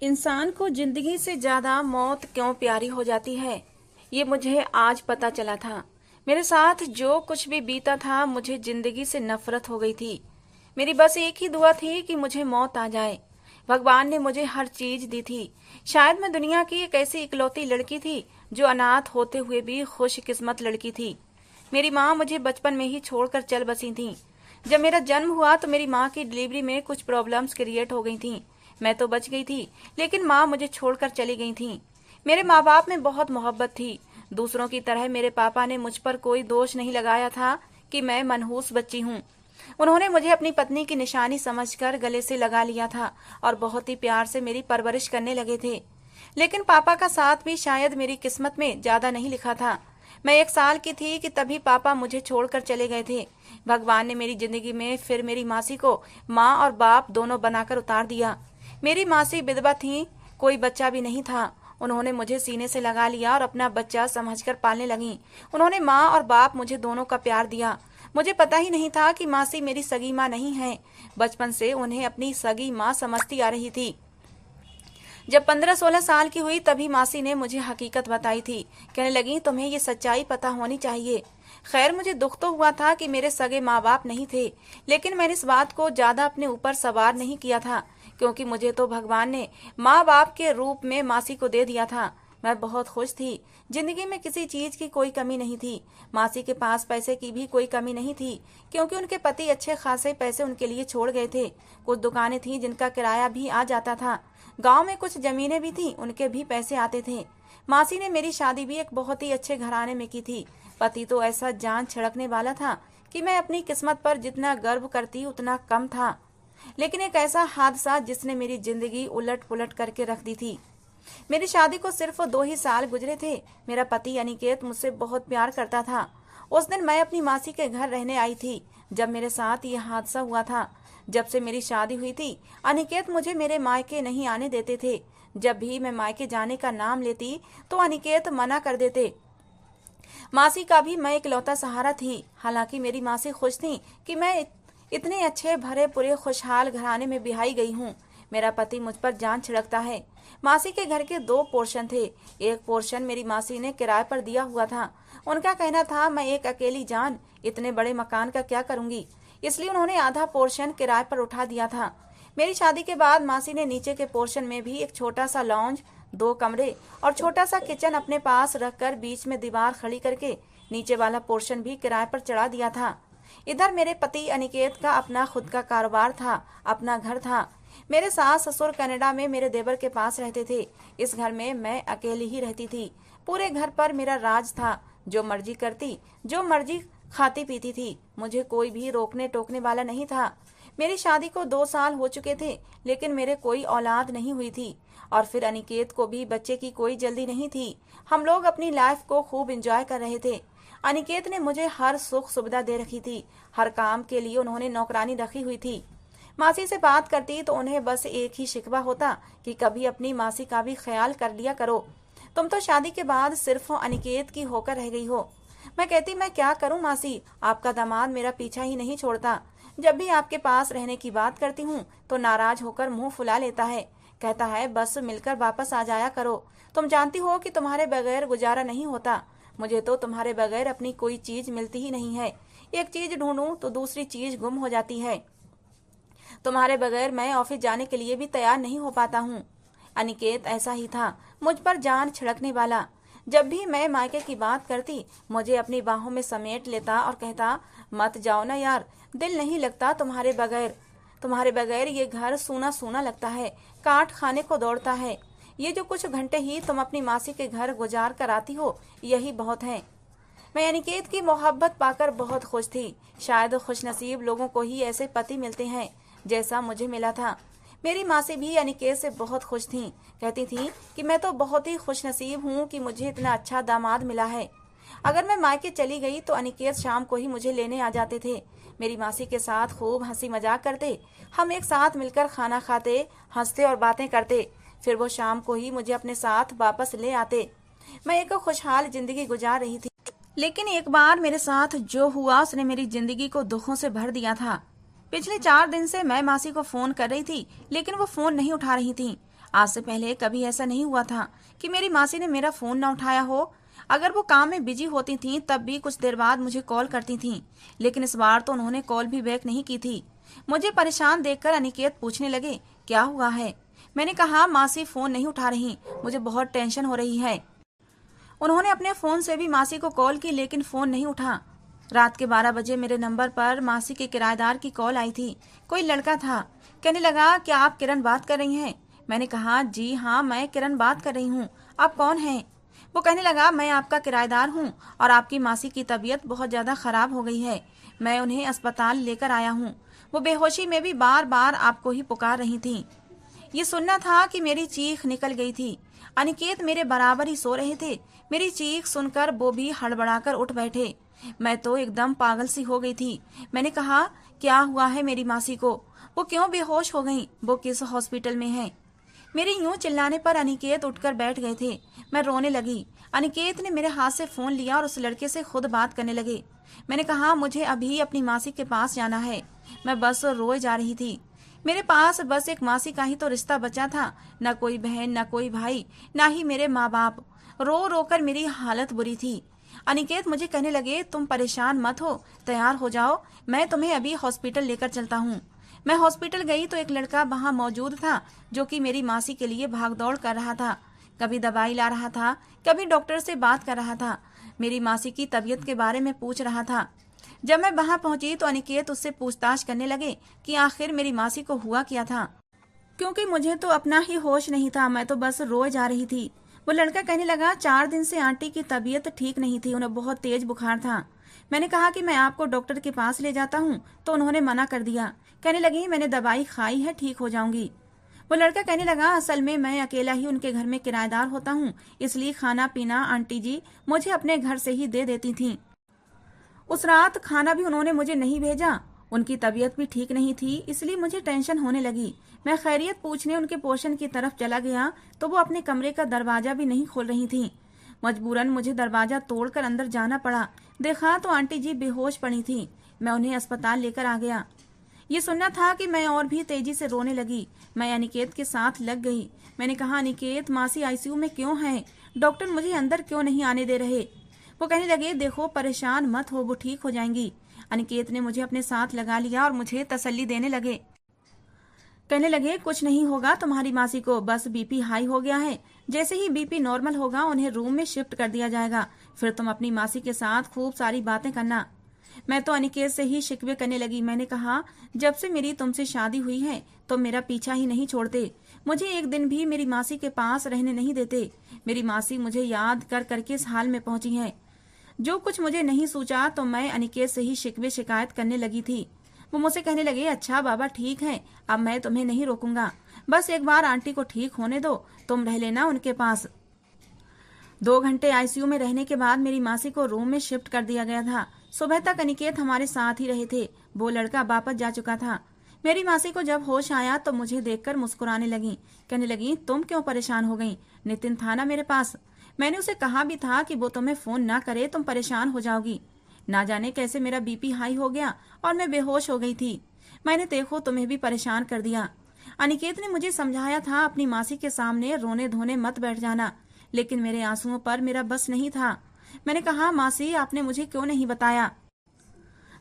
इंसान को जिंदगी से ज्यादा मौत क्यों प्यारी हो जाती है, ये मुझे आज पता चला था। मेरे साथ जो कुछ भी बीता था, मुझे जिंदगी से नफरत हो गई थी। मेरी बस एक ही दुआ थी कि मुझे मौत आ जाए। भगवान ने मुझे हर चीज दी थी। शायद मैं दुनिया की एक ऐसी इकलौती लड़की थी जो अनाथ होते हुए भी खुशकिस्मत लड़की थी। मेरी माँ मुझे बचपन में ही छोड़कर चल बसी थी। जब मेरा जन्म हुआ तो मेरी माँ की डिलीवरी में कुछ प्रॉब्लम्स क्रिएट हो गई थी। मैं तो बच गई थी, लेकिन माँ मुझे छोड़कर चली गई थी। मेरे माँ बाप में बहुत मोहब्बत थी। दूसरों की तरह मेरे पापा ने मुझ पर कोई दोष नहीं लगाया था कि मैं मनहूस बच्ची हूँ। उन्होंने मुझे अपनी पत्नी की निशानी समझकर गले से लगा लिया था और बहुत ही प्यार से मेरी परवरिश करने लगे थे। लेकिन पापा का साथ भी शायद मेरी किस्मत में ज्यादा नहीं लिखा था। मैं 1 साल की थी कि तभी पापा मुझे छोड़कर चले गए थे। भगवान ने मेरी जिंदगी में फिर मेरी मासी को माँ और बाप दोनों बनाकर उतार दिया। मेरी मासी विधवा थी, कोई बच्चा भी नहीं था। उन्होंने मुझे सीने से लगा लिया और अपना बच्चा समझकर पालने लगी। उन्होंने माँ और बाप मुझे दोनों का प्यार दिया। मुझे पता ही नहीं था कि मासी मेरी सगी माँ नहीं है। बचपन से उन्हें अपनी सगी माँ समझती आ रही थी। जब 15-16 साल की हुई तभी मासी ने मुझे हकीकत बताई थी। कहने लगी, तुम्हें ये सच्चाई पता होनी चाहिए। खैर, मुझे दुख तो हुआ था कि मेरे सगे माँ बाप नहीं थे, लेकिन मैंने इस बात को ज्यादा अपने ऊपर सवार नहीं किया था, क्योंकि मुझे तो भगवान ने माँ बाप के रूप में मासी को दे दिया था। मैं बहुत खुश थी। जिंदगी में किसी चीज की कोई कमी नहीं थी। मासी के पास पैसे की भी कोई कमी नहीं थी, क्योंकि उनके पति अच्छे खासे पैसे उनके लिए छोड़ गए थे। कुछ दुकानें थी जिनका किराया भी आ जाता था। गांव में कुछ जमीनें भी थी, उनके भी पैसे आते थे। मासी ने मेरी शादी भी एक बहुत ही अच्छे घराने में की थी। पति तो ऐसा जान छिड़कने वाला था कि मैं अपनी किस्मत पर जितना गर्व करती उतना कम था। लेकिन एक ऐसा हादसा जिसने मेरी जिंदगी उलट पुलट करके रख दी थी। मेरी शादी को सिर्फ 2 ही साल गुजरे थे। मेरा पति अनिकेत मुझसे बहुत प्यार करता था। उस दिन मैं अपनी मासी के घर रहने आई थी जब मेरे साथ यह हादसा हुआ था। जब से मेरी शादी हुई थी, अनिकेत मुझे मेरे मायके नहीं आने देते थे। जब भी मैं मायके जाने का नाम लेती तो अनिकेत मना कर देते। मासी का भी मैं इकलौता सहारा थी। हालांकि मेरी मासी खुश थी कि मैं इतने अच्छे भरे पूरे खुशहाल घराने में बिहाई गई हूँ। मेरा पति मुझ पर जान छिड़कता है। मासी के घर के 2 पोर्शन थे। एक पोर्शन मेरी मासी ने किराए पर दिया हुआ था। उनका कहना था, मैं एक अकेली जान इतने बड़े मकान का क्या करूंगी, इसलिए उन्होंने आधा पोर्शन किराए पर उठा दिया था। मेरी शादी के बाद मासी ने नीचे के पोर्शन में भी एक छोटा सा लॉन्ज, 2 कमरे और छोटा सा किचन अपने पास रखकर बीच में दीवार खड़ी करके नीचे वाला पोर्शन भी किराए पर चढ़ा दिया था। इधर मेरे पति अनिकेत का अपना खुद का कारोबार था, अपना घर था। मेरे सास ससुर कनाडा में मेरे देवर के पास रहते थे। इस घर में मैं अकेली ही रहती थी। पूरे घर पर मेरा राज था। जो मर्जी करती, जो मर्जी खाती पीती थी। मुझे कोई भी रोकने टोकने वाला नहीं था। मेरी शादी को 2 साल हो चुके थे, लेकिन मेरे कोई औलाद नहीं हुई थी। और फिर अनिकेत को भी बच्चे की कोई जल्दी नहीं थी। हम लोग अपनी लाइफ को खूब एंजॉय कर रहे थे। अनिकेत ने मुझे हर सुख सुविधा दे रखी थी। हर काम के लिए उन्होंने नौकरानी रखी हुई थी। मासी से बात करती तो उन्हें बस एक ही शिकवा होता कि कभी अपनी मासी का भी ख्याल कर लिया करो। तुम तो शादी के बाद सिर्फ अनिकेत की होकर रह गई हो। मैं कहती, मैं क्या करूं मासी, आपका दामाद मेरा पीछा ही नहीं छोड़ता। जब भी आपके पास रहने की बात करती हूँ तो नाराज होकर मुंह फुला लेता है। कहता है, बस मिलकर वापस आ जाया करो। तुम जानती हो कि तुम्हारे बगैर गुजारा नहीं होता। मुझे तो तुम्हारे बगैर अपनी कोई चीज मिलती ही नहीं है। एक चीज ढूंढूं तो दूसरी चीज गुम हो जाती है। तुम्हारे बगैर मैं ऑफिस जाने के लिए भी तैयार नहीं हो पाता हूँ। अनिकेत ऐसा ही था, मुझ पर जान छिड़कने वाला। जब भी मैं मायके की बात करती, मुझे अपनी बाहों में समेट लेता और कहता, मत जाओ ना यार, दिल नहीं लगता तुम्हारे बगैर। तुम्हारे बगैर ये घर सूना सूना लगता है, काट खाने को दौड़ता है। ये जो कुछ घंटे ही तुम अपनी मासी के घर गुजार कर आती हो, यही बहुत है। मैं अनिकेत की मोहब्बत पाकर बहुत खुश थी। शायद खुशनसीब लोगों को ही ऐसे पति मिलते हैं जैसा मुझे मिला था। मेरी मासी भी अनिकेत से बहुत खुश थी। कहती थी कि मैं तो बहुत ही खुशनसीब हूँ कि मुझे इतना अच्छा दामाद मिला है। अगर मैं मायके चली गई तो अनिकेत शाम को ही मुझे लेने आ जाते थे। मेरी मासी के साथ खूब हंसी मजाक करते। हम एक साथ मिलकर खाना खाते, हंसते और बातें करते। फिर वो शाम को ही मुझे अपने साथ वापस ले आते। मैं एक खुशहाल जिंदगी गुजार रही थी। लेकिन एक बार मेरे साथ जो हुआ उसने मेरी जिंदगी को दुखों से भर दिया था। पिछले 4 दिन से मैं मासी को फोन कर रही थी, लेकिन वो फोन नहीं उठा रही थी। आज से पहले कभी ऐसा नहीं हुआ था कि मेरी मासी ने मेरा फोन ना उठाया हो। अगर वो काम में बिजी होती थीं तब भी कुछ देर बाद मुझे कॉल करती थीं, लेकिन इस बार तो उन्होंने कॉल भी बैक नहीं की थी। मुझे परेशान देखकर अनिकेत पूछने लगे, क्या हुआ है? मैंने कहा, मासी फोन नहीं उठा रही, मुझे बहुत टेंशन हो रही है। उन्होंने अपने फोन से भी मासी को कॉल की, लेकिन फोन नहीं उठा। रात के 12 बजे मेरे नंबर पर मासी के किराएदार की कॉल आई थी। कोई लड़का था। कहने लगा, क्या आप किरण बात कर रही हैं? मैंने कहा, जी हाँ, मैं किरण बात कर रही हूँ। आप कौन हैं? वो कहने लगा, मैं आपका किराएदार हूँ और आपकी मासी की तबीयत बहुत ज्यादा खराब हो गई है। मैं उन्हें अस्पताल लेकर आया हूँ। वो बेहोशी में भी बार बार आपको ही पुकार रही थी। ये सुनना था कि मेरी चीख निकल गई थी। अनिकेत मेरे बराबर ही सो रहे थे। मेरी चीख सुनकर वो भी हड़बड़ाकर उठ बैठे। मैं तो एकदम पागल सी हो गई थी। मैंने कहा, क्या हुआ है मेरी मासी को? वो क्यों बेहोश हो गई? वो किस हॉस्पिटल में है? मेरे यूं चिल्लाने पर अनिकेत उठकर बैठ गए थे। मैं रोने लगी। अनिकेत ने मेरे हाथ से फोन लिया और उस लड़के से खुद बात करने लगे। मैंने कहा, मुझे अभी अपनी मासी के पास जाना है। मैं बस रोए जा रही थी। मेरे पास बस एक मासी का ही तो रिश्ता बचा था, न कोई बहन, न कोई भाई, न ही मेरे माँ बाप। रो रो कर मेरी हालत बुरी थी। अनिकेत मुझे कहने लगे, तुम परेशान मत हो, तैयार हो जाओ, मैं तुम्हें अभी हॉस्पिटल लेकर चलता हूँ। मैं हॉस्पिटल गई तो एक लड़का वहाँ मौजूद था जो कि मेरी मासी के लिए भागदौड़ कर रहा था। कभी दवाई ला रहा था, कभी डॉक्टर से बात कर रहा था, मेरी मासी की तबीयत के बारे में पूछ रहा था। जब मैं वहां पहुंची तो अनिकेत उससे पूछताछ करने लगे कि आखिर मेरी मासी को हुआ क्या था, क्योंकि मुझे तो अपना ही होश नहीं था। मैं तो बस रोए जा रही थी। वो लड़का कहने लगा, 4 दिन से आंटी की तबीयत ठीक नहीं थी, उन्हें बहुत तेज बुखार था। मैंने कहा कि मैं आपको डॉक्टर के पास ले जाता हूँ, तो उन्होंने मना कर दिया। कहने लगी, मैंने दवाई खाई है, ठीक हो जाऊंगी। वो लड़का कहने लगा, असल में मैं अकेला ही उनके घर में किराएदार होता हूँ, इसलिए खाना पीना आंटी जी मुझे अपने घर से ही दे देती थी। उस रात खाना भी उन्होंने मुझे नहीं भेजा। उनकी तबीयत भी ठीक नहीं थी, इसलिए मुझे टेंशन होने लगी। मैं खैरियत पूछने उनके पोर्शन की तरफ चला गया तो वो अपने कमरे का दरवाजा भी नहीं खोल रही थी। मजबूरन मुझे दरवाजा तोड़कर अंदर जाना पड़ा। देखा तो आंटी जी बेहोश पड़ी थी। मैं उन्हें अस्पताल लेकर आ गया। ये सुनना था कि मैं और भी तेजी से रोने लगी। मैं अनिकेत के साथ लग गई। मैंने कहा, अनिकेत, मासी आईसीयू में क्यों है? डॉक्टर मुझे अंदर क्यों नहीं आने दे रहे? वो कहने लगे, देखो, परेशान मत हो, वो ठीक हो जाएंगी। अनिकेत ने मुझे अपने साथ लगा लिया और मुझे तसल्ली देने लगे। कहने लगे, कुछ नहीं होगा तुम्हारी मासी को, बस बीपी हाई हो गया है। जैसे ही बीपी नॉर्मल होगा उन्हें रूम में शिफ्ट कर दिया जाएगा, फिर तुम अपनी मासी के साथ खूब सारी बातें करना। मैं तो अनिकेत से ही शिकवे करने लगी। मैंने कहा, जब से मेरी तुमसे शादी हुई है तो मेरा पीछा ही नहीं छोड़ते, मुझे एक दिन भी मेरी मासी के पास रहने नहीं देते। मेरी मासी मुझे याद कर करके इस हाल में पहुंची है। जो कुछ मुझे नहीं सूझा तो मैं अनिकेत से ही शिकवे शिकायत करने लगी थी। वो मुझसे कहने लगे, अच्छा बाबा, ठीक है, अब मैं तुम्हें नहीं रोकूंगा, बस एक बार आंटी को ठीक होने दो, तुम रह लेना उनके पास। 2 घंटे आईसीयू में रहने के बाद मेरी मासी को रूम में शिफ्ट कर दिया गया था। सुबह तक अनिकेत हमारे साथ ही रहे थे। वो लड़का वापस जा चुका था। मेरी मासी को जब होश आया तो मुझे देखकर मुस्कुराने लगी। कहने लगी, तुम क्यों परेशान हो गई? नितिन था ना मेरे पास, मैंने उसे कहा भी था कि वो तुम्हें फोन ना करे, तुम परेशान हो जाओगी। ना जाने कैसे मेरा बीपी हाई हो गया और मैं बेहोश हो गई थी। मैंने देखो तुम्हें भी परेशान कर दिया। अनिकेत ने मुझे समझाया था, अपनी मासी के सामने रोने धोने मत बैठ जाना, लेकिन मेरे आंसुओं पर मेरा बस नहीं था। मैंने कहा, मासी, आपने मुझे क्यों नहीं बताया?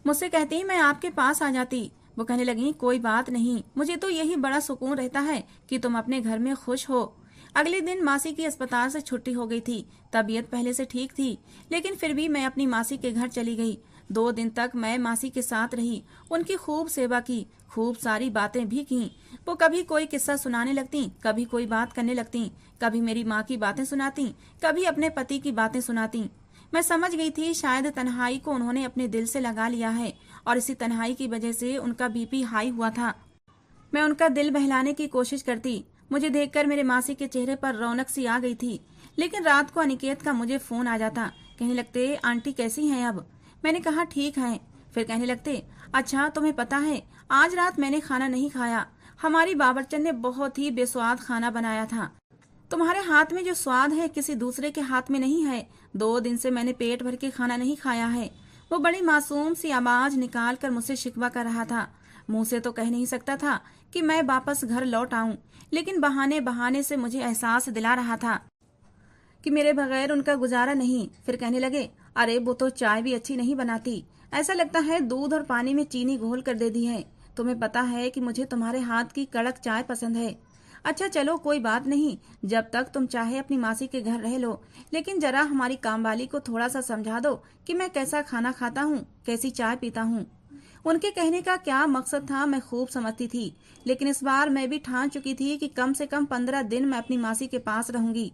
मुझसे कहती मैं आपके पास आ जाती। वो कहने लगी, कोई बात नहीं, मुझे तो यही बड़ा सुकून रहता है कि तुम अपने घर में खुश हो। अगले दिन मासी की अस्पताल से छुट्टी हो गई थी। तबीयत पहले से ठीक थी, लेकिन फिर भी मैं अपनी मासी के घर चली गई। 2 दिन तक मैं मासी के साथ रही, उनकी खूब सेवा की, खूब सारी बातें भी की। वो कभी कोई किस्सा सुनाने लगती, कभी कोई बात करने लगती, कभी मेरी माँ की बातें सुनाती, कभी अपने पति की बातें सुनाती। मैं समझ गई थी शायद तन्हाई को उन्होंने अपने दिल से लगा लिया है और इसी तन्हाई की वजह से उनका बीपी हाई हुआ था। मैं उनका दिल बहलाने की कोशिश करती। मुझे देखकर मेरे मासी के चेहरे पर रौनक सी आ गई थी। लेकिन रात को अनिकेत का मुझे फोन आ जाता। कहने लगते, आंटी कैसी हैं अब? मैंने कहा, ठीक है। फिर कहने लगते, अच्छा तुम्हें पता है, आज रात मैंने खाना नहीं खाया। हमारी बाबरचन ने बहुत ही बेस्वाद खाना बनाया था। तुम्हारे हाथ में जो स्वाद है किसी दूसरे के हाथ में नहीं है। 2 दिन से मैंने पेट भर के खाना नहीं खाया है। वो बड़ी मासूम सी आवाज निकाल कर मुझसे शिकवा कर रहा था। मुंह से तो कह नहीं सकता था कि मैं वापस घर लौट आऊं, लेकिन बहाने बहाने से मुझे एहसास दिला रहा था कि मेरे बगैर उनका गुजारा नहीं। फिर कहने लगे, अरे वो तो चाय भी अच्छी नहीं बनाती, ऐसा लगता है दूध और पानी में चीनी घोल कर दे दी है। तुम्हें पता है कि मुझे तुम्हारे हाथ की कड़क चाय पसंद है। अच्छा चलो कोई बात नहीं, जब तक तुम चाहे अपनी मासी के घर रह लो, लेकिन जरा हमारी कामवाली को थोड़ा सा समझा दो कि मैं कैसा खाना खाता हूँ, कैसी चाय पीता हूँ। उनके कहने का क्या मकसद था मैं खूब समझती थी, लेकिन इस बार मैं भी ठान चुकी थी कि कम से कम 15 दिन मैं अपनी मासी के पास रहूंगी।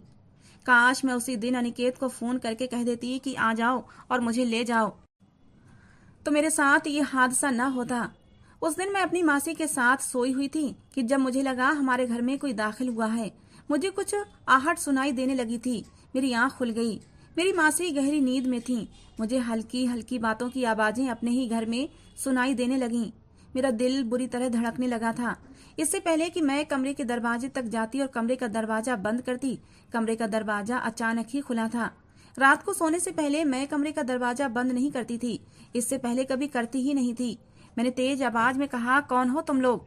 काश मैं उसी दिन अनिकेत को फोन करके कह देती कि आ जाओ और मुझे ले जाओ, तो मेरे साथ ये हादसा न होता। उस दिन मैं अपनी मासी के साथ सोई हुई थी कि जब मुझे लगा हमारे घर में कोई दाखिल हुआ है। मुझे कुछ आहट सुनाई देने लगी थी। मेरी आंख खुल गई। मेरी मासी गहरी नींद में थी। मुझे हल्की हल्की बातों की आवाजें अपने ही घर में सुनाई देने लगीं। मेरा दिल बुरी तरह धड़कने लगा था। इससे पहले कि मैं कमरे के दरवाजे तक जाती और कमरे का दरवाजा बंद करती, कमरे का दरवाजा अचानक ही खुला था। रात को सोने से पहले मैं कमरे का दरवाजा बंद नहीं करती थी, इससे पहले कभी करती ही नहीं थी। मैंने तेज आवाज में कहा, कौन हो तुम लोग?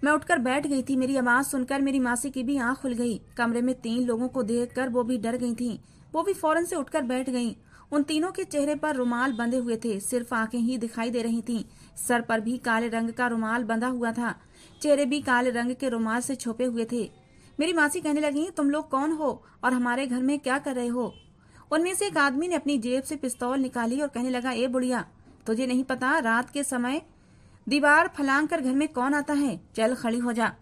मैं उठकर बैठ गई थी। मेरी आवाज सुनकर मेरी मासी की भी आंख खुल गई। कमरे में 3 लोगों को देखकर वो भी डर गई थीं। वो भी फौरन से उठकर बैठ गईं। उन तीनों के चेहरे पर रुमाल बंधे हुए थे, सिर्फ आंखें ही दिखाई दे रही थीं। सर पर भी काले रंग का रुमाल बंधा हुआ था, चेहरे भी काले रंग के रुमाल से छुपे हुए थे। मेरी मासी कहने लगी, तुम लोग कौन हो और हमारे घर में क्या कर रहे हो? उनमें से एक आदमी ने अपनी जेब से पिस्तौल निकाली और कहने लगा, ए बुढ़िया, तुझे नहीं पता रात के समय दीवार फलांग कर घर में कौन आता है? चल खड़ी हो जा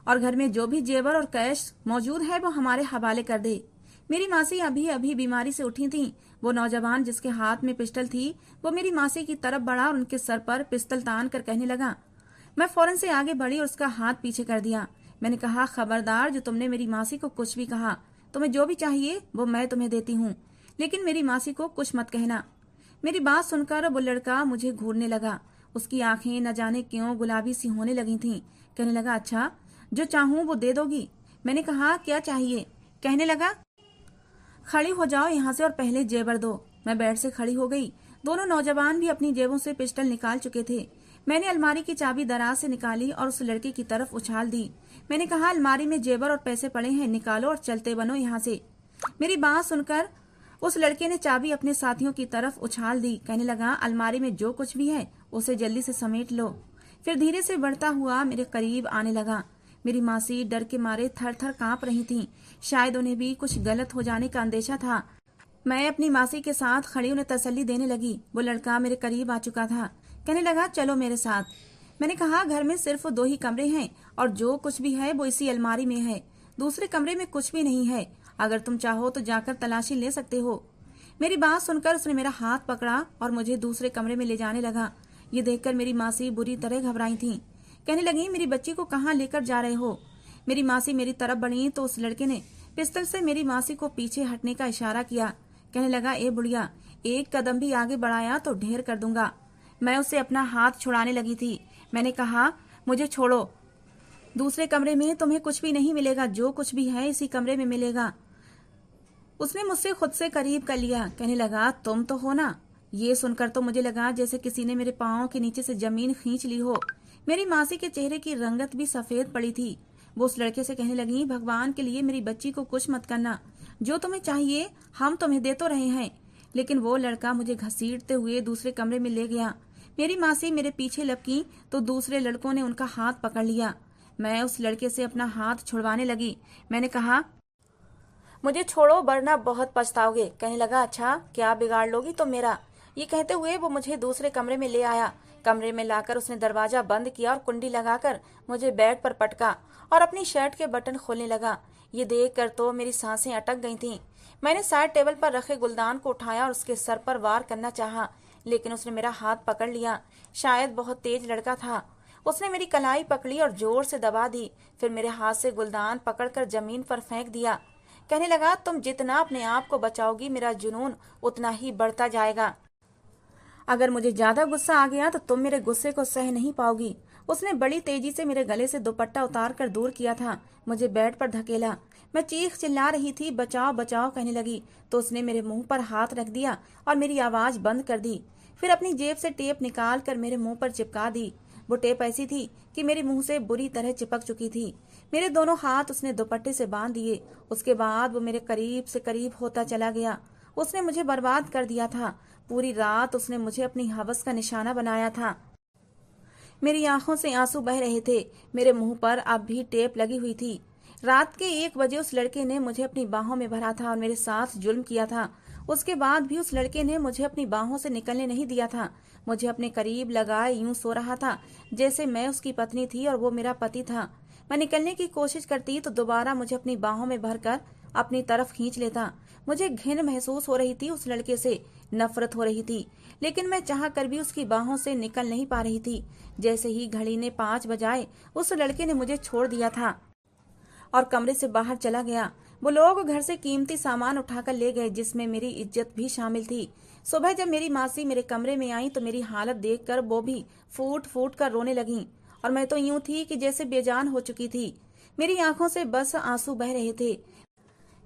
और घर में जो भी जेवर और कैश मौजूद है वो हमारे हवाले कर दे। मेरी मासी अभी अभी बीमारी से उठी थी। वो नौजवान जिसके हाथ में पिस्टल थी वो मेरी मासी की तरफ बढ़ा और उनके सर पर पिस्टल तान कर कहने लगा। मैं फौरन से आगे बढ़ी और उसका हाथ पीछे कर दिया। मैंने कहा, खबरदार, जो तुमने मेरी मासी को कुछ भी कहा, तुम्हें जो भी चाहिए वो मैं तुम्हें देती हूँ, लेकिन मेरी मासी को कुछ मत कहना। मेरी बात सुनकर वो लड़का मुझे घूरने लगा। उसकी आंखें न जाने क्यों गुलाबी सी होने लगी थीं। कहने लगा, अच्छा, जो चाहूं वो दे दोगी? मैंने कहा, क्या चाहिए? कहने लगा, खड़ी हो जाओ यहाँ से और पहले जेवर दो। मैं बेड से खड़ी हो गई। दोनों नौजवान भी अपनी जेबों से पिस्टल निकाल चुके थे। मैंने अलमारी की चाबी दराज से निकाली और उस लड़के की तरफ उछाल दी। मैंने कहा, अलमारी में जेवर और पैसे पड़े हैं, निकालो और चलते बनो यहाँ से। मेरी बात सुनकर उस लड़के ने चाबी अपने साथियों की तरफ उछाल दी। कहने लगा, अलमारी में जो कुछ भी है उसे जल्दी से समेट लो। फिर धीरे से बढ़ता हुआ मेरे करीब आने लगा। मेरी मासी डर के मारे थर थर कांप रही थीं। शायद उन्हें भी कुछ गलत हो जाने का अंदेशा था। मैं अपनी मासी के साथ खड़ी उन्हें तसल्ली देने लगी। वो लड़का मेरे करीब आ चुका था। कहने लगा, चलो मेरे साथ। मैंने कहा, घर में सिर्फ 2 ही कमरे हैं और जो कुछ भी है वो इसी अलमारी में है। दूसरे कमरे में कुछ भी नहीं है। अगर तुम चाहो तो जाकर तलाशी ले सकते हो। मेरी बात सुनकर उसने मेरा हाथ पकड़ा और मुझे दूसरे कमरे में ले जाने लगा। ये देखकर मेरी मासी बुरी तरह घबराई थी। कहने लगी, मेरी बच्ची को कहाँ लेकर जा रहे हो? मेरी मासी मेरी तरफ बढ़ी तो उस लड़के ने पिस्तल से मेरी मासी को पीछे हटने का इशारा किया। कहने लगा, ए बुढ़िया, एक कदम भी आगे बढ़ाया तो ढेर कर दूंगा। मैं उससे अपना हाथ छुड़ाने लगी थी। मैंने कहा, मुझे छोड़ो, दूसरे कमरे में तुम्हें कुछ भी नहीं मिलेगा, जो कुछ भी है इसी कमरे में मिलेगा। उसने मुझसे खुद से करीब कर लिया। कहने लगा, तुम तो हो ना? ये सुनकर तो मुझे लगा जैसे किसी ने मेरे पांव के नीचे से जमीन खींच ली हो। मेरी मासी के चेहरे की रंगत भी सफेद पड़ी थी। वो उस लड़के से कहने लगी, भगवान के लिए मेरी बच्ची को कुछ मत करना, जो तुम्हें चाहिए हम तुम्हें दे तो रहे हैं। लेकिन वो लड़का मुझे घसीटते हुए दूसरे कमरे में ले गया। मेरी मासी मेरे पीछे लपकी तो दूसरे लड़कों ने उनका हाथ पकड़ लिया। मैं उस लड़के से अपना हाथ छुड़वाने लगी। मैंने कहा, मुझे छोड़ो वरना बहुत पछताओगे। कहने लगा, अच्छा, क्या बिगाड़ लोगी तुम मेरा? ये कहते हुए वो मुझे दूसरे कमरे में ले आया। कमरे में लाकर उसने दरवाजा बंद किया और कुंडी लगाकर मुझे बेड पर पटका और अपनी शर्ट के बटन खोलने लगा। ये देखकर तो मेरी सांसें अटक गई थीं। मैंने साइड टेबल पर रखे गुलदान को उठाया और उसके सर पर वार करना चाहा, लेकिन उसने मेरा हाथ पकड़ लिया। शायद बहुत तेज लड़का था। उसने मेरी कलाई पकड़ी और जोर से दबा दी। फिर मेरे हाथ से गुलदान पकड़कर जमीन पर फेंक दिया। कहने लगा, तुम जितना अपने आप को बचाओगी मेरा जुनून उतना ही बढ़ता जाएगा। अगर मुझे ज्यादा गुस्सा आ गया तो तुम मेरे गुस्से को सह नहीं पाओगी। उसने बड़ी तेजी से मेरे गले से दुपट्टा उतार कर दूर किया था। मुझे बेड पर धकेला। मैं चीख चिल्ला रही थी, बचाओ बचाओ कहने लगी तो उसने मेरे मुंह पर हाथ रख दिया और मेरी आवाज बंद कर दी। फिर अपनी जेब से टेप निकाल कर मेरे मुंह पर चिपका दी। वो टेप ऐसी थी कि मेरे मुंह से बुरी तरह चिपक चुकी थी। मेरे दोनों हाथ उसने दुपट्टे से बांध दिए। उसके बाद वो मेरे करीब से करीब होता चला गया। उसने मुझे बर्बाद कर दिया था। पूरी रात उसने मुझे अपनी हवस का निशाना बनाया था। मेरी आंखों से आंसू बह रहे थे। मेरे मुंह पर अब भी टेप लगी हुई थी। रात के 1 बजे उस लड़के ने मुझे अपनी बाहों में भरा था और मेरे साथ जुल्म किया था। उसके बाद भी उस लड़के ने मुझे अपनी बाहों से निकलने नहीं दिया था। मुझे अपने करीब लगाए यूं सो रहा था जैसे मैं उसकी पत्नी थी और वो मेरा पति था। मैं निकलने की कोशिश करती तो दोबारा मुझे अपनी बाहों में भरकर अपनी तरफ खींच लेता। मुझे घिन महसूस हो रही थी, उस लड़के से नफरत हो रही थी, लेकिन मैं चाह कर भी उसकी बाहों से निकल नहीं पा रही थी। जैसे ही घड़ी ने 5 बजाए उस लड़के ने मुझे छोड़ दिया था और कमरे से बाहर चला गया। वो लोग घर से कीमती सामान उठाकर ले गए, जिसमें मेरी इज्जत भी शामिल थी। सुबह जब मेरी मासी मेरे कमरे में आई तो मेरी हालत देखकर वो भी फूट फूट कर रोने लगी और मैं तो यूं थी कि जैसे बेजान हो चुकी थी। मेरी आंखों से बस आंसू बह रहे थे।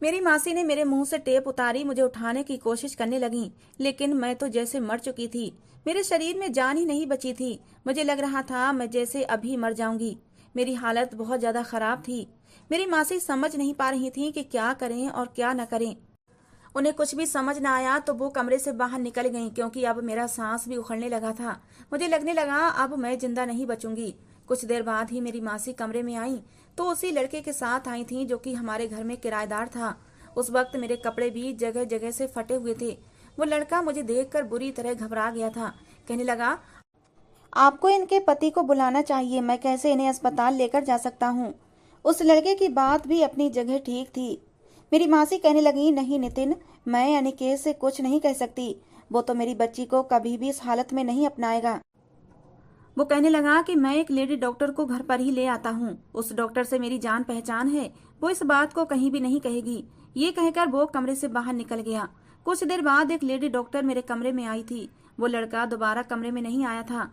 मेरी मासी ने मेरे मुंह से टेप उतारी, मुझे उठाने की कोशिश करने लगी, लेकिन मैं तो जैसे मर चुकी थी। मेरे शरीर में जान ही नहीं बची थी। मुझे लग रहा था मैं जैसे अभी मर जाऊंगी। मेरी हालत बहुत ज्यादा खराब थी। मेरी मासी समझ नहीं पा रही थी कि क्या करें और क्या न करें। उन्हें कुछ भी समझ न आया तो वो कमरे से बाहर निकल गईं, क्योंकि अब मेरा सांस भी उखड़ने लगा था। मुझे लगने लगा अब मैं जिंदा नहीं बचूंगी। कुछ देर बाद ही मेरी मासी कमरे में आई तो उसी लड़के के साथ आई थी जो कि हमारे घर में किराएदार था। उस वक्त मेरे कपड़े भी जगह जगह से फटे हुए थे। वो लड़का मुझे देखकर बुरी तरह घबरा गया था। कहने लगा, आपको इनके पति को बुलाना चाहिए, मैं कैसे इन्हें अस्पताल लेकर जा सकता हूँ। उस लड़के की बात भी अपनी जगह ठीक थी। मेरी मासी कहने लगी, नहीं नितिन, मैं अनिकेत से कुछ नहीं कह सकती। वो तो मेरी बच्ची को कभी भी इस हालत में नहीं अपनाएगा। वो कहने लगा कि मैं एक लेडी डॉक्टर को घर पर ही ले आता हूँ। उस डॉक्टर से मेरी जान पहचान है, वो इस बात को कहीं भी नहीं कहेगी। ये कहकर वो कमरे से बाहर निकल गया। कुछ देर बाद एक लेडी डॉक्टर मेरे कमरे में आई थी। वो लड़का दोबारा कमरे में नहीं आया था।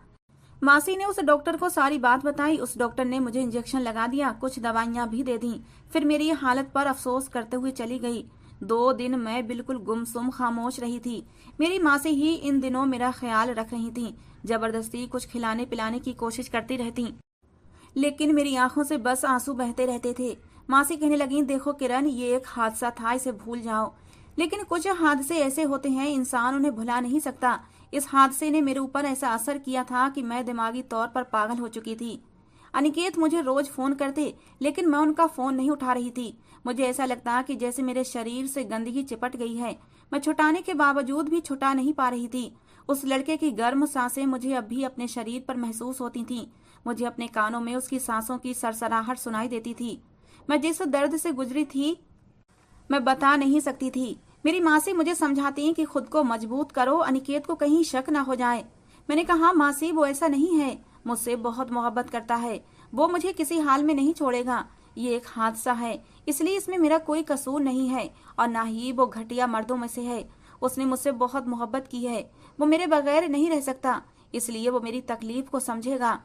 मासी ने उस डॉक्टर को सारी बात बताई। उस डॉक्टर ने मुझे इंजेक्शन लगा दिया, कुछ दवाइयां भी दे दी। फिर मेरी हालत पर अफसोस करते हुए चली गई। 2 दिन मैं बिल्कुल गुमसुम खामोश रही थी। मेरी मासी ही इन दिनों मेरा ख्याल रख रही थी। जबरदस्ती कुछ खिलाने पिलाने की कोशिश करती रहती, लेकिन मेरी आंखों से बस आंसू बहते रहते थे। मासी कहने लगी, देखो किरण, ये एक हादसा था, इसे भूल जाओ। लेकिन कुछ हादसे ऐसे होते हैं, इंसान उन्हें भुला नहीं सकता। इस हादसे ने मेरे ऊपर ऐसा असर किया था कि मैं दिमागी तौर पर पागल हो चुकी थी। अनिकेत मुझे रोज फोन करते, लेकिन मैं उनका फोन नहीं उठा रही थी। मुझे ऐसा लगता कि जैसे मेरे शरीर से गंदगी चिपट गई है। मैं छुटाने के बावजूद भी छुटा नहीं पा रही थी। उस लड़के की गर्म सांसें मुझे अब भी अपने शरीर पर महसूस होती थीं। मुझे अपने कानों में उसकी सांसों की सरसराहट सुनाई देती थी। मैं जिस दर्द से गुजरी थी मैं बता नहीं सकती थी। मेरी मासी मुझे समझाती कि खुद को मजबूत करो, अनिकेत को कहीं शक न हो जाए। मैंने कहा, मासी वो ऐसा नहीं है, मुझसे बहुत मोहब्बत करता है, वो मुझे किसी हाल में नहीं छोड़ेगा। ये एक हादसा है, इसलिए इसमें मेरा कोई कसूर नहीं है और ना ही वो घटिया मर्दों में से है। उसने मुझसे बहुत मोहब्बत की है, वो मेरे बगैर नहीं रह सकता, इसलिए वो मेरी तकलीफ को समझेगा।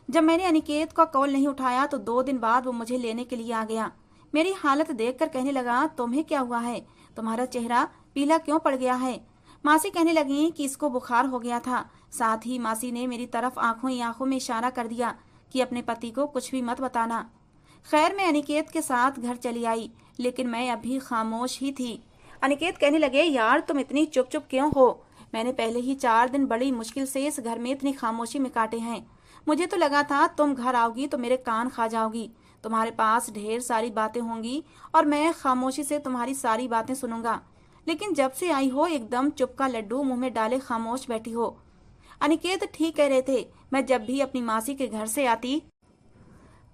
जब मैंने अनिकेत का कॉल नहीं उठाया तो 2 दिन बाद वो मुझे लेने के लिए आ गया। मेरी हालत देखकर कहने लगा, तुम्हें क्या हुआ है? तुम्हारा चेहरा पीला क्यों पड़ गया है? मासी कहने लगी कि इसको बुखार हो गया था। साथ ही मासी ने मेरी तरफ आंखों ही आंखों में इशारा कर दिया कि अपने पति को कुछ भी मत बताना। खैर, मैं अनिकेत के साथ घर चली आई, लेकिन मैं अभी खामोश ही थी। अनिकेत कहने लगे, यार तुम इतनी चुप चुप क्यों हो? मैंने पहले ही 4 दिन बड़ी मुश्किल से इस घर में इतनी खामोशी में काटे हैं। मुझे तो लगा था तुम घर आओगी तो मेरे कान खा जाओगी, तुम्हारे पास ढेर सारी बातें होंगी और मैं खामोशी से तुम्हारी सारी बातें सुनूंगा। लेकिन जब से आई हो एकदम चुप का लड्डू मुंह में डाले खामोश बैठी हो। अनिकेत ठीक कह रहे थे। मैं जब भी अपनी मासी के घर से आती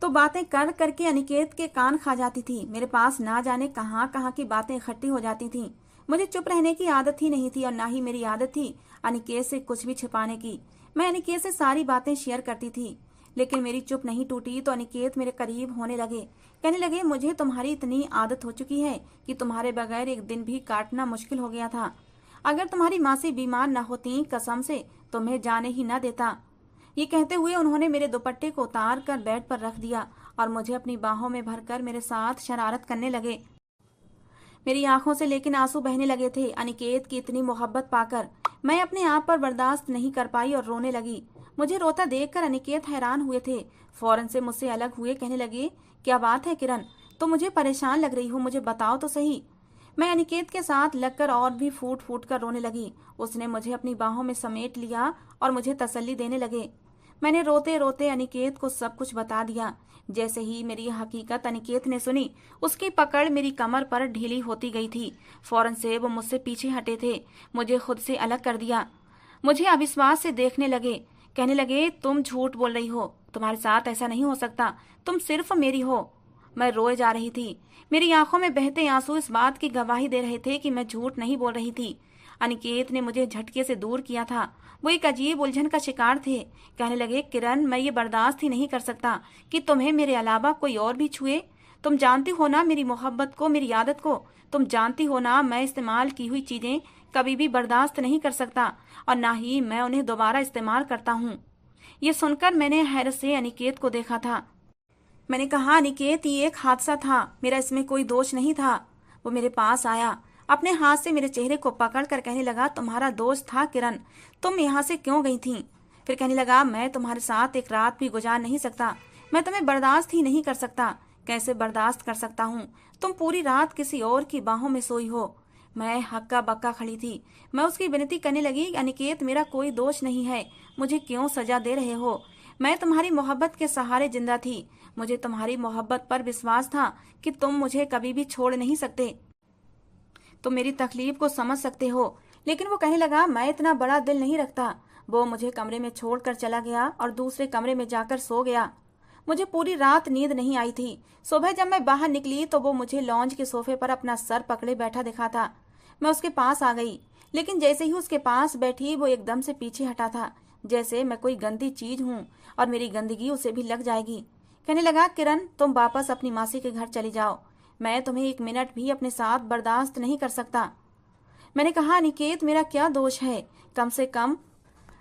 तो बातें कर करके अनिकेत के कान खा जाती थी। मेरे पास ना जाने कहाँ कहाँ की बातें इकट्ठी हो जाती थीं। मुझे चुप रहने की आदत ही नहीं थी और ना ही मेरी आदत थी अनिकेत से कुछ भी छिपाने की। मैं अनिकेत से सारी बातें शेयर करती थी, लेकिन मेरी चुप नहीं टूटी तो अनिकेत मेरे करीब होने लगे। कहने लगे, मुझे तुम्हारी इतनी आदत हो चुकी है कि तुम्हारे बगैर एक दिन भी काटना मुश्किल हो गया था। अगर तुम्हारी मासी बीमार न होती, कसम से तुम्हें जाने ही न देता। ये कहते हुए उन्होंने मेरे दुपट्टे को उतार कर बेड पर रख दिया और मुझे अपनी बाहों में भरकर मेरे साथ शरारत करने लगे। मेरी आंखों से लेकिन आंसू बहने लगे थे अनिकेत की इतनी मोहब्बत पाकर। मैं अपने आप पर बर्दाश्त नहीं कर पाई और रोने लगी। मुझे रोता देखकर अनिकेत हैरान हुए थे। फौरन से मुझसे अलग हुए कहने लगे, क्या बात है किरण, तुम मुझे परेशान लग रही हो, मुझे बताओ तो सही। मैं अनिकेत के साथ लगकर और भी फूट फूट कर रोने लगी। उसने मुझे अपनी बाहों में समेट लिया और मुझे तसल्ली देने लगे। मैंने रोते रोते अनिकेत को सब कुछ बता दिया। जैसे ही मेरी हकीकत अनिकेत ने सुनी, उसकी पकड़ मेरी कमर पर ढीली होती गई थी। फौरन से वो मुझसे पीछे हटे थे, मुझे खुद से अलग कर दिया। मुझे अविश्वास से देखने लगे, कहने लगे, तुम झूठ बोल रही हो, तुम्हारे साथ ऐसा नहीं हो सकता, तुम सिर्फ मेरी हो। मैं रोए जा रही थी। मेरी आंखों में बहते आंसू इस बात की गवाही दे रहे थे कि मैं झूठ नहीं बोल रही थी। अनिकेत ने मुझे झटके से दूर किया था। वो एक अजीब उलझन का शिकार थे। कहने लगे, किरण, मैं ये बर्दाश्त ही नहीं कर सकता कि तुम्हें मेरे अलावा कोई और भी छुए। तुम जानती हो ना मेरी मोहब्बत को, मेरी आदत को। तुम जानती हो ना मैं इस्तेमाल की हुई चीजें कभी भी बर्दाश्त नहीं कर सकता और ना ही मैं उन्हें दोबारा इस्तेमाल करता हूँ। ये सुनकर मैंने हैरत से अनिकेत को देखा था। मैंने कहा, अनिकेत, ये एक हादसा था, मेरा इसमें कोई दोष नहीं था। वो मेरे पास आया, अपने हाथ से मेरे चेहरे को पकड़कर कहने लगा, तुम्हारा दोष था किरण, तुम यहाँ से क्यों गई थी? फिर कहने लगा, मैं तुम्हारे साथ एक रात भी गुजार नहीं सकता, मैं तुम्हें बर्दाश्त ही नहीं कर सकता। कैसे बर्दाश्त कर सकता हूँ? तुम पूरी रात किसी और की बाहों में सोई हो। मैं हक्का बक्का खड़ी थी। मैं उसकी विनती करने लगी, अनिकेत, मेरा कोई दोष नहीं है, मुझे क्यों सजा दे रहे हो? मैं तुम्हारी मोहब्बत के सहारे जिंदा थी। मुझे तुम्हारी मोहब्बत पर विश्वास था कि तुम मुझे कभी भी छोड़ नहीं सकते, तुम मेरी तकलीफ को समझ सकते हो। लेकिन वो कहने लगा, मैं इतना बड़ा दिल नहीं रखता। वो मुझे कमरे में छोड़कर चला गया और दूसरे कमरे में जाकर सो गया। मुझे पूरी रात नींद नहीं आई थी। सुबह जब मैं बाहर निकली तो वो मुझे लॉन्ज के सोफे पर अपना सर पकड़े बैठा दिखा था। मैं उसके पास आ गई, लेकिन जैसे ही उसके पास बैठी वो एकदम से पीछे हटा था, जैसे मैं कोई गंदी चीज हूँ और मेरी गंदगी उसे भी लग जाएगी। कहने लगा, किरण, तुम वापस अपनी मासी के घर चली जाओ, मैं तुम्हें एक मिनट भी अपने साथ बर्दाश्त नहीं कर सकता। मैंने कहा, अनिकेत, मेरा क्या दोष है? कम से कम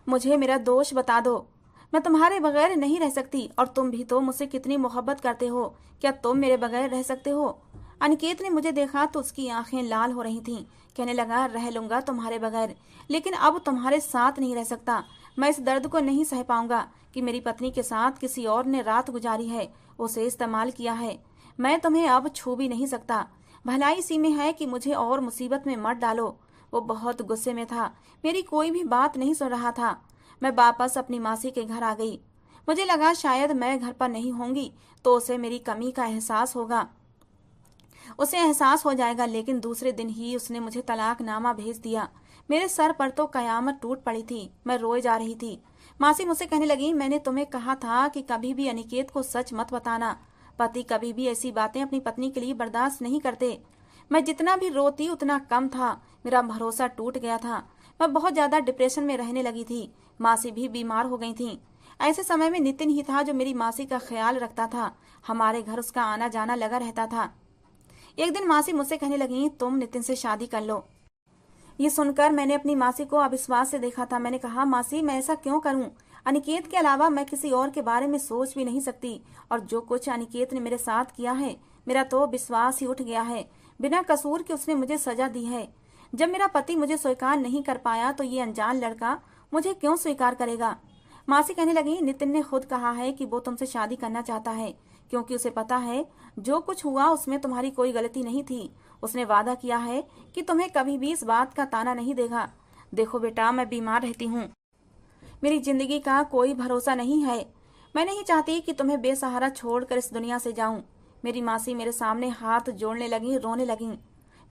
मुझे मेरा दोष बता दो। मैं तुम्हारे बगैर नहीं रह सकती और तुम भी तो मुझसे कितनी मोहब्बत करते हो, क्या तुम मेरे बगैर रह सकते हो? अनिकेत ने मुझे देखा तो उसकी आंखें लाल हो रही थीं। कहने लगा, रह लूंगा तुम्हारे बगैर, लेकिन अब तुम्हारे साथ नहीं रह सकता। मैं इस दर्द को नहीं सह पाऊंगा कि मेरी पत्नी के साथ किसी और ने रात गुजारी है, उसे इस्तेमाल किया है। मैं तुम्हें अब छू भी नहीं सकता। भलाई इसी में है कि मुझे और मुसीबत में मत डालो। वो बहुत गुस्से में था, मेरी कोई भी बात नहीं सुन रहा था। मैं वापस अपनी मासी के घर आ गई। मुझे लगा शायद मैं घर पर नहीं होंगी तो उसे मेरी कमी का एहसास होगा, उसे एहसास हो जाएगा। लेकिन दूसरे दिन ही उसने मुझे तलाकनामा भेज दिया। मेरे सर पर तो कयामत टूट पड़ी थी। मैं रोए जा रही थी। मासी मुझसे कहने लगी, मैंने तुम्हें कहा था कि कभी भी अनिकेत को सच मत बताना। पति कभी भी ऐसी बातें अपनी पत्नी के लिए बर्दाश्त नहीं करते। मैं जितना भी रोती उतना कम था। मेरा भरोसा टूट गया था। मैं बहुत ज्यादा डिप्रेशन में रहने लगी थी। मासी भी बीमार हो गई थी। ऐसे समय में नितिन ही था जो मेरी मासी का ख्याल रखता था। हमारे घर उसका आना जाना लगा रहता था। एक दिन मासी मुझसे कहने लगी, तुम नितिन से शादी कर लो। ये सुनकर मैंने अपनी मासी को अविश्वास से देखा था। मैंने कहा, मासी, मैं ऐसा क्यों करूं? अनिकेत के अलावा मैं किसी और के बारे में सोच भी नहीं सकती। और जो कुछ अनिकेत ने मेरे साथ किया है, मेरा तो विश्वास ही उठ गया है। बिना कसूर के उसने मुझे सजा दी है। जब मेरा पति मुझे स्वीकार नहीं कर पाया तो ये अनजान लड़का मुझे क्यों स्वीकार करेगा? मासी कहने लगी, नितिन ने खुद कहा है कि वो तुमसे शादी करना चाहता है, क्योंकि उसे पता है जो कुछ हुआ उसमें तुम्हारी कोई गलती नहीं थी। उसने वादा किया है कि तुम्हें कभी भी इस बात का ताना नहीं देगा। देखो बेटा, मैं बीमार रहती हूँ, मेरी जिंदगी का कोई भरोसा नहीं है। मैं नहीं चाहती कि तुम्हें बेसहारा छोड़कर इस दुनिया से जाऊं। मेरी मासी मेरे सामने हाथ जोड़ने लगी, रोने लगी।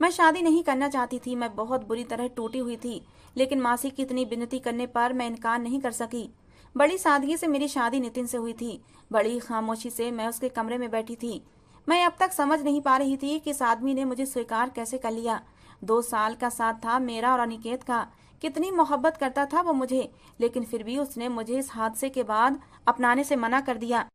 मैं शादी नहीं करना चाहती थी। मैं बहुत बुरी तरह टूटी हुई थी, लेकिन मासी की इतनी विनती करने पर मैं इनकार नहीं कर सकी। बड़ी सादगी से मेरी शादी नितिन से हुई थी। बड़ी खामोशी से मैं उसके कमरे में बैठी थी। मैं अब तक समझ नहीं पा रही थी कि इस आदमी ने मुझे स्वीकार कैसे कर लिया। 2 साल का साथ था मेरा और अनिकेत का। कितनी मोहब्बत करता था वो मुझे, लेकिन फिर भी उसने मुझे इस हादसे के बाद अपनाने से मना कर दिया।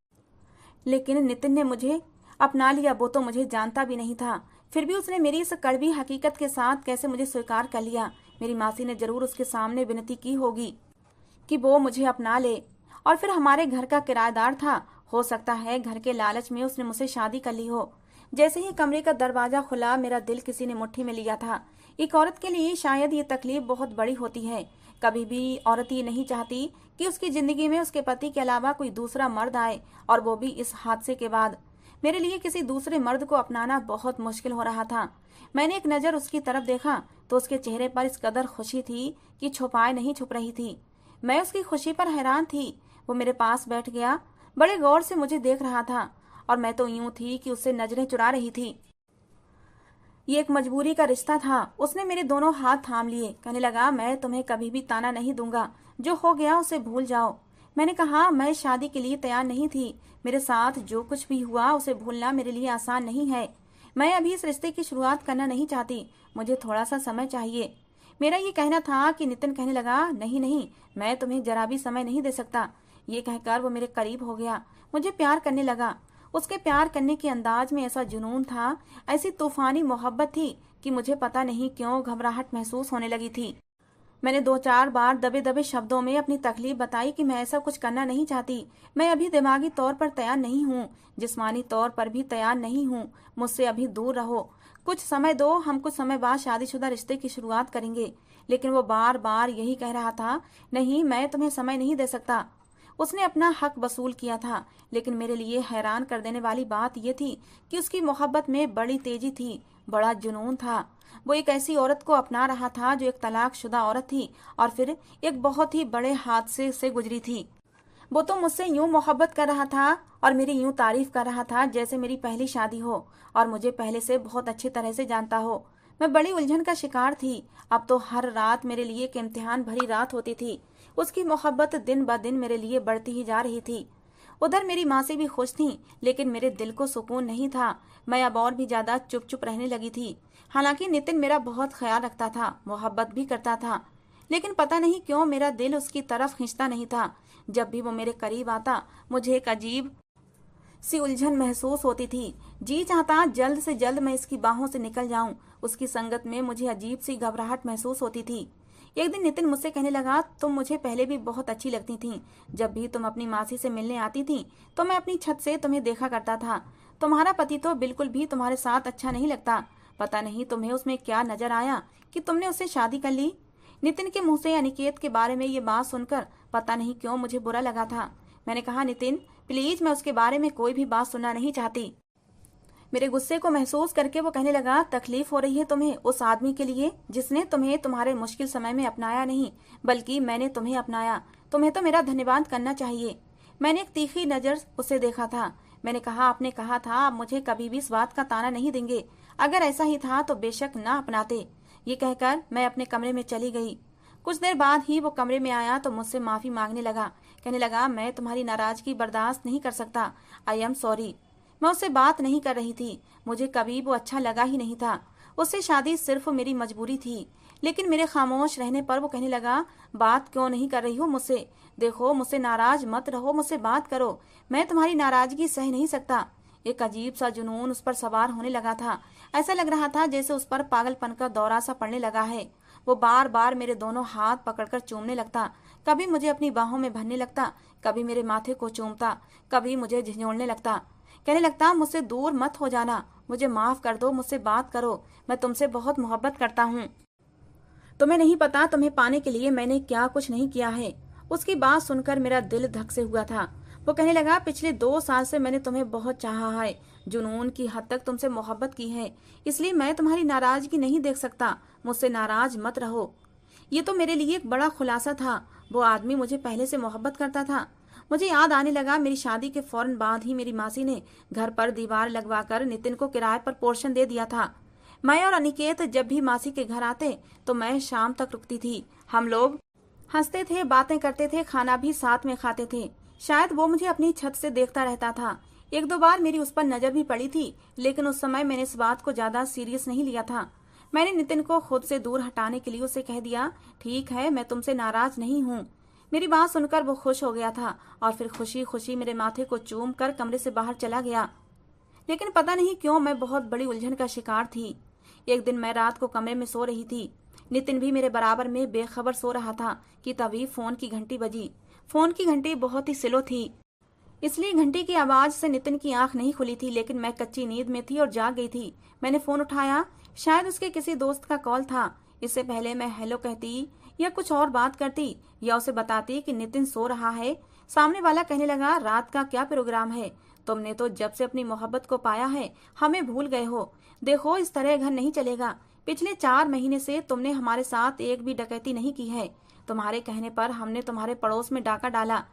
लेकिन नितिन ने मुझे अपना लिया, वो तो मुझे जानता भी नहीं था। फिर भी उसने मेरी इस कड़वी हकीकत के साथ कैसे मुझे स्वीकार कर लिया? मेरी मासी ने जरूर उसके सामने विनती की होगी कि वो मुझे अपना ले। और फिर हमारे घर का किराएदार था। हो सकता है घर के लालच में उसने मुझसे शादी कर ली हो। जैसे ही कमरे का दरवाजा खुला, मेरा दिल किसी ने मुट्ठी में लिया था। एक औरत के लिए शायद ये तकलीफ बहुत बड़ी होती है। कभी भी औरत ये नहीं चाहती कि उसकी जिंदगी में उसके पति के अलावा कोई दूसरा मर्द आए, और वो भी इस हादसे के बाद। मेरे लिए किसी दूसरे मर्द को अपनाना बहुत मुश्किल हो रहा था। मैंने एक नजर उसकी तरफ देखा तो उसके चेहरे पर इस कदर खुशी थी कि छुपाए नहीं छुप रही थी। मैं उसकी खुशी पर हैरान थी। वो मेरे पास बैठ गया, बड़े गौर से मुझे देख रहा था, और मैं तो यूं थी कि उससे नजरें चुरा रही थी। ये एक मजबूरी का रिश्ता था। उसने मेरे दोनों हाथ थाम लिए, कहने लगा, मैं तुम्हें कभी भी ताना नहीं दूंगा, जो हो गया उसे भूल जाओ। मैंने कहा, मैं शादी के लिए तैयार नहीं थी। मेरे साथ जो कुछ भी हुआ उसे भूलना मेरे लिए आसान नहीं है। मैं अभी इस रिश्ते की शुरुआत करना नहीं चाहती, मुझे थोड़ा सा समय चाहिए। मेरा ये कहना था कि नितिन कहने लगा, नहीं नहीं, मैं तुम्हें जरा भी समय नहीं दे सकता। ये कहकर वो मेरे करीब हो गया, मुझे प्यार करने लगा। उसके प्यार करने के अंदाज में ऐसा जुनून था, ऐसी तूफानी मोहब्बत थी कि मुझे पता नहीं क्यों घबराहट महसूस होने लगी थी। मैंने 2-4 बार दबे दबे शब्दों में अपनी तकलीफ बताई कि मैं ऐसा कुछ करना नहीं चाहती। मैं अभी दिमागी तौर पर तैयार नहीं हूँ, जिस्मानी तौर पर भी तैयार नहीं हूँ। मुझसे अभी दूर रहो, कुछ समय दो, हम कुछ समय बाद शादीशुदा रिश्ते की शुरुआत करेंगे। लेकिन वो बार बार यही कह रहा था, नहीं, मैं तुम्हें समय नहीं दे सकता। उसने अपना हक वसूल किया था, लेकिन मेरे लिए हैरान कर देने वाली बात यह थी कि उसकी मोहब्बत में बड़ी तेजी थी, बड़ा जुनून था। वो एक ऐसी औरत को अपना रहा था जो एक तलाकशुदा औरत थी और फिर एक बहुत ही बड़े हादसे से गुजरी थी। वो तो मुझसे यूं मोहब्बत कर रहा था और मेरी यूं तारीफ कर रहा था जैसे मेरी पहली शादी हो और मुझे पहले से बहुत अच्छी तरह से जानता हो। मैं बड़ी उलझन का शिकार थी। अब तो हर रात मेरे लिए एक इम्तिहान भरी रात होती थी। उसकी मोहब्बत दिन ब दिन मेरे लिए बढ़ती ही जा रही थी। उधर मेरी माँ से भी खुश थी, लेकिन मेरे दिल को सुकून नहीं था। मैं अब और भी ज्यादा चुप चुप रहने लगी थी। हालांकि नितिन मेरा बहुत ख्याल रखता था, मोहब्बत भी करता था, लेकिन पता नहीं क्यों मेरा दिल उसकी तरफ खींचता नहीं था। जब भी वो मेरे करीब आता, मुझे एक अजीब सी उलझन महसूस होती थी। जी चाहता जल्द से जल्द मैं इसकी बाहों से निकल जाऊं। उसकी संगत में मुझे अजीब सी घबराहट महसूस होती थी। एक दिन नितिन मुझसे कहने लगा, तुम मुझे पहले भी बहुत अच्छी लगती थी। जब भी तुम अपनी मासी से मिलने आती थी तो मैं अपनी छत से तुम्हें देखा करता था। तुम्हारा पति तो बिल्कुल भी तुम्हारे साथ अच्छा नहीं लगता। पता नहीं तुम्हें उसमें क्या नजर आया कि तुमने उससे शादी कर ली। नितिन के मुंह से अनिकेत के बारे में ये बात सुनकर पता नहीं क्यों मुझे बुरा लगा था। मैंने कहा, नितिन प्लीज, मैं उसके बारे में कोई भी बात सुनना नहीं चाहती। मेरे गुस्से को महसूस करके वो कहने लगा, तकलीफ हो रही है तुम्हें उस आदमी के लिए जिसने तुम्हें तुम्हारे मुश्किल समय में अपनाया नहीं, बल्कि मैंने तुम्हें अपनाया। तुम्हें तो मेरा धन्यवाद करना चाहिए। मैंने एक तीखी नजर उसे देखा था। मैंने कहा, आपने कहा था आप मुझे कभी भी इस बात का ताना नहीं देंगे। अगर ऐसा ही था तो बेशक ना अपनाते। ये कहकर मैं अपने कमरे में चली गई। कुछ देर बाद ही वो कमरे में आया तो मुझसे माफी मांगने लगा। कहने लगा, मैं तुम्हारी नाराजगी बर्दाश्त नहीं कर सकता। I am sorry. मैं उससे बात नहीं कर रही थी। मुझे कभी वो अच्छा लगा ही नहीं था। उससे शादी सिर्फ मेरी मजबूरी थी। लेकिन मेरे खामोश रहने पर वो कहने लगा, बात क्यों नहीं कर रही हो मुझसे? देखो, मुझसे नाराज मत रहो, मुझसे बात करो। मैं तुम्हारी नाराजगी सह नहीं सकता। एक अजीब सा जुनून उस पर सवार होने लगा था। ऐसा लग रहा था जैसे उस पर पागलपन का दौरा सा पड़ने लगा है। वो बार बार मेरे दोनों हाथ पकड़कर चूमने लगता। कभी मुझे अपनी बाहों में भरने लगता, कभी मेरे माथे को चूमता, कभी मुझे झिझोड़ने लगता। कहने लगता, मुझसे दूर मत हो जाना, मुझे माफ कर दो, मुझसे बात करो, मैं तुमसे बहुत मोहब्बत करता हूँ। तुम्हें नहीं पता तुम्हें पाने के लिए मैंने क्या कुछ नहीं किया है। उसकी बात सुनकर मेरा दिल धक से हुआ था। वो कहने लगा, पिछले 2 साल से मैंने तुम्हें बहुत चाहा है, जुनून की हद तक तुमसे मोहब्बत की है, इसलिए मैं तुम्हारी नाराजगी नहीं देख सकता। मुझसे नाराज मत रहो। ये तो मेरे लिए एक बड़ा खुलासा था। वो आदमी मुझे पहले से मोहब्बत करता था। मुझे याद आने लगा, मेरी शादी के फौरन बाद ही मेरी मासी ने घर पर दीवार लगवाकर नितिन को किराए पर पोर्शन दे दिया था। मैं और अनिकेत जब भी मासी के घर आते तो मैं शाम तक रुकती थी। हम लोग हंसते थे, बातें करते थे, खाना भी साथ में खाते थे। शायद वो मुझे अपनी छत से देखता रहता था। 1-2 बार मेरी उस पर नजर भी पड़ी थी, लेकिन उस समय मैंने इस बात को ज्यादा सीरियस नहीं लिया था। मैंने नितिन को खुद से दूर हटाने के लिए उसे कह दिया, ठीक है, मैं तुमसे नाराज नहीं हूँ। मेरी बात सुनकर वो खुश हो गया था और फिर खुशी खुशी मेरे माथे को चूम कर कमरे से बाहर चला गया। लेकिन पता नहीं क्यों मैं बहुत बड़ी उलझन का शिकार थी। एक दिन मैं रात को कमरे में सो रही थी। नितिन भी मेरे बराबर में बेखबर सो रहा था कि तभी फोन की घंटी बजी। फोन की घंटी बहुत ही स्लो थी, इसलिए घंटी की आवाज से नितिन की आंख नहीं खुली थी, लेकिन मैं कच्ची नींद में थी और जाग गई थी। मैंने फोन उठाया, शायद उसके किसी दोस्त का कॉल था। इससे पहले मैं हेलो कहती या कुछ और बात करती या उसे बताती कि नितिन सो रहा है। सामने वाला कहने लगा, रात का क्या प्रोग्राम है? तुमने तो जब से अपनी मोहब्बत को पाया है हमें भूल गए हो। देखो, इस तरह घर नहीं चलेगा। पिछले 4 महीने से तुमने हमारे साथ एक भी डकैती नहीं की है। तुम्हारे कहने पर हमने तुम्हारे पड़ोस में डाका डाला।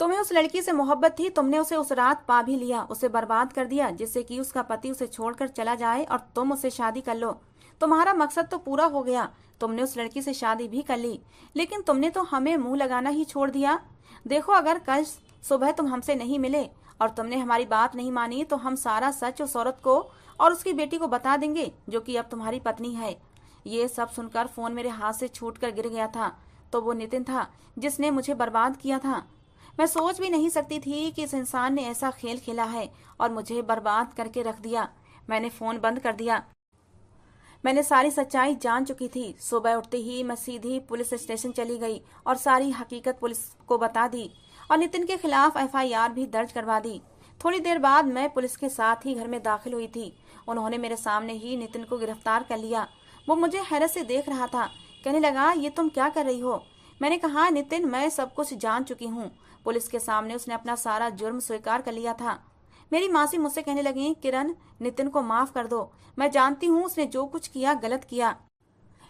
तुम्हें उस लड़की से मोहब्बत थी, तुमने उसे उस रात पा भी लिया, उसे बर्बाद कर दिया जिससे कि उसका पति उसे छोड़कर चला जाए और तुम उससे शादी कर लो। तुम्हारा मकसद तो पूरा हो गया, तुमने उस लड़की से शादी भी कर ली, लेकिन तुमने तो हमें मुंह लगाना ही छोड़ दिया। देखो, अगर कल सुबह तुम हमसे नहीं मिले और तुमने हमारी बात नहीं मानी तो हम सारा सच उस औरत को और उसकी बेटी को बता देंगे जो कि अब तुम्हारी पत्नी है। ये सब सुनकर फोन मेरे हाथ से छूटकर गिर गया था। तो वो नितिन था जिसने मुझे बर्बाद किया था। मैं सोच भी नहीं सकती थी कि इस इंसान ने ऐसा खेल खेला है और मुझे बर्बाद करके रख दिया। मैंने फोन बंद कर दिया। मैंने सारी सच्चाई जान चुकी थी। सुबह उठते ही मैं सीधी पुलिस स्टेशन चली गई और सारी हकीकत पुलिस को बता दी और नितिन के खिलाफ FIR भी दर्ज करवा दी। थोड़ी देर बाद मैं पुलिस के साथ ही घर में दाखिल हुई थी। उन्होंने मेरे सामने ही नितिन को गिरफ्तार कर लिया। वो मुझे हैरत से देख रहा था। कहने लगा, ये तुम क्या कर रही हो? मैंने कहा, नितिन, मैं सब कुछ जान चुकी हूँ। पुलिस के सामने उसने अपना सारा जुर्म स्वीकार कर लिया था। मेरी मासी मुझसे कहने लगी, किरण, नितिन को माफ कर दो। मैं जानती हूँ उसने जो कुछ किया गलत किया,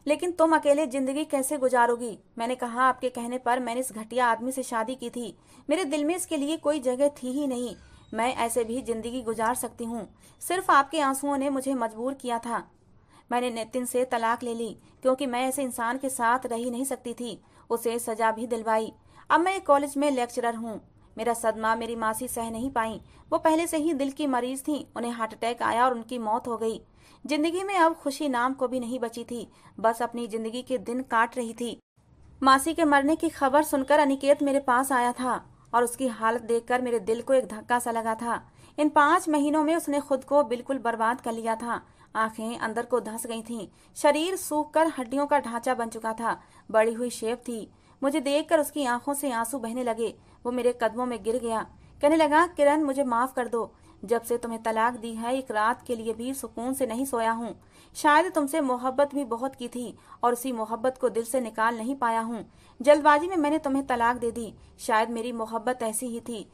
लेकिन तुम अकेले जिंदगी कैसे गुजारोगी? मैंने कहा, आपके कहने पर मैंने इस घटिया आदमी से शादी की थी। मेरे दिल में इसके लिए कोई जगह थी ही नहीं। मैं ऐसे भी जिंदगी गुजार सकती हूँ। सिर्फ आपके आंसुओं ने मुझे मजबूर किया था। मैंने नितिन से तलाक ले ली क्योंकि मैं ऐसे इंसान के साथ रह ही नहीं सकती थी। उसे सजा भी दिलवाई। अब मैं एक कॉलेज में लेक्चरर हूँ। मेरा सदमा मेरी मासी सह नहीं पाई। वो पहले से ही दिल की मरीज थी। उन्हें हार्ट अटैक आया और उनकी मौत हो गई। जिंदगी में अब खुशी नाम को भी नहीं बची थी। बस अपनी जिंदगी के दिन काट रही थी। मासी के मरने की खबर सुनकर अनिकेत मेरे पास आया था और उसकी हालत देखकर मेरे दिल को एक धक्का सा लगा था। इन 5 महीनों में उसने खुद को बिल्कुल बर्बाद कर लिया था। आंखें अंदर को धंस गई थीं। शरीर सूखकर हड्डियों का ढांचा बन चुका था। बड़ी हुई शेप थी। मुझे देखकर उसकी आंखों से आंसू बहने लगे। वो मेरे कदमों में गिर गया। कहने लगा, किरण, मुझे माफ कर दो। जब से तुम्हें तलाक दी है, एक रात के लिए भी सुकून से नहीं सोया हूँ। शायद तुमसे मोहब्बत भी बहुत की थी और उसी मोहब्बत को दिल से निकाल नहीं पाया हूँ। जल्दबाजी में मैंने तुम्हें तलाक दे दी। शायद मेरी मोहब्बत ऐसी ही थी,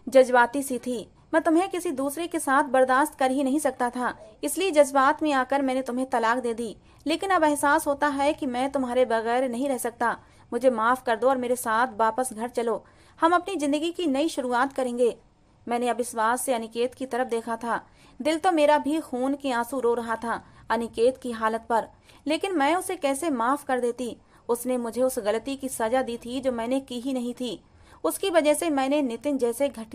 जज्बाती सी थी। मैं तुम्हें किसी दूसरे के साथ बर्दाश्त कर ही नहीं सकता था, इसलिए जज्बात में आकर मैंने तुम्हें तलाक दे दी। लेकिन अब एहसास होता है कि मैं तुम्हारे बगैर नहीं रह सकता। मुझे माफ कर दो और मेरे साथ वापस घर चलो। हम अपनी जिंदगी की नई शुरुआत करेंगे। मैंने अविश्वास से अनिकेत की तरफ देखा था। दिल तो मेरा भी खून के आंसू रो रहा था अनिकेत की हालत पर। लेकिन मैं उसे कैसे माफ कर देती? उसने मुझे उस गलती की सजा दी थी जो मैंने की ही नहीं थी। उसकी वजह से मैंने नितिन जैसे घटिया